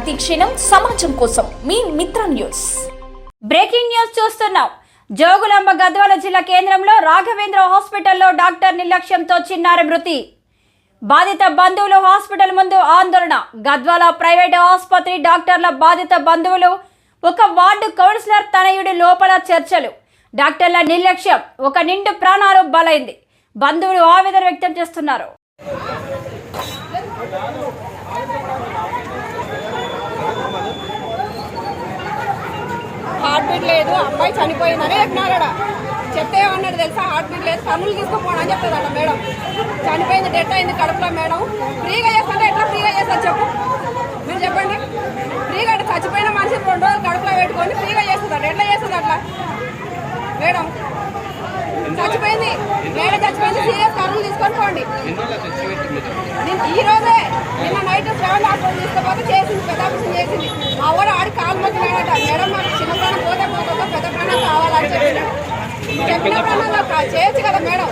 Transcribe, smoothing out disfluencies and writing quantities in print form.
ప్రతి క్షణం సమాజం కోసం మీ మిత్ర న్యూస్. బ్రేకింగ్ న్యూస్ చూస్తున్నాం. జోగులాంబ గద్వాల జిల్లా కేంద్రంలో రాఘవేంద్ర హాస్పిటల్లో డాక్టర్ నిర్లక్ష్యంతో చిన్నారి మృతి. బాధిత బంధువులు హాస్పిటల్ ముందు ఆందోళన. గద్వాల ప్రైవేటు ఆసుపత్రి డాక్టర్ల బాధిత బంధువులు, ఒక వార్డు కౌన్సిలర్ తనయుడి లోపల చర్చలు. డాక్టర్ల నిర్లక్ష్యం, ఒక నిండు ప్రాణాలు బలైంది. బంధువులు ఆవేదన వ్యక్తం చేస్తున్నారు. హార్ట్ బీట్ లేదు, అబ్బాయి చనిపోయిందని చెప్పినారడ. చెప్తే ఏమన్నాడు తెలుసా? హార్ట్ బీట్ లేదు, కర్నూలు తీసుకుపోవడం చెప్తుందట మేడం. చనిపోయింది, డెత్ అయింది కడుపులో మేడం. ఫ్రీగా చేస్తుంటే ఎట్లా ఫ్రీగా చేస్తారు చెప్పు, మీరు చెప్పండి. ఫ్రీగా చచ్చిపోయిన మనిషి 2 రోజులు కడుపులో పెట్టుకొని ఫ్రీగా చేస్తుందట. ఎట్లా చేస్తుంది అట్లా మేడం? చచ్చిపోయింది మేడం, చచ్చిపోయింది. సీరియస్ కర్నూలు తీసుకొని పోండి. ఈ రోజే నిన్న నైట్ 7 హాస్పిటల్ తీసుకుపోతే చేసింది, పెద్ద ఆపరేషన్ చేసింది. మా ఊరు ఆడి కాలు మొక్కినాడట. మేడం మాకు చిన్న ప్రాణం పోతే పోతుందో పెద్ద ప్రాణం కావాలని చెప్పినాడు. చెప్పిన ప్రాణంలో చేయొచ్చు కదా మేడం.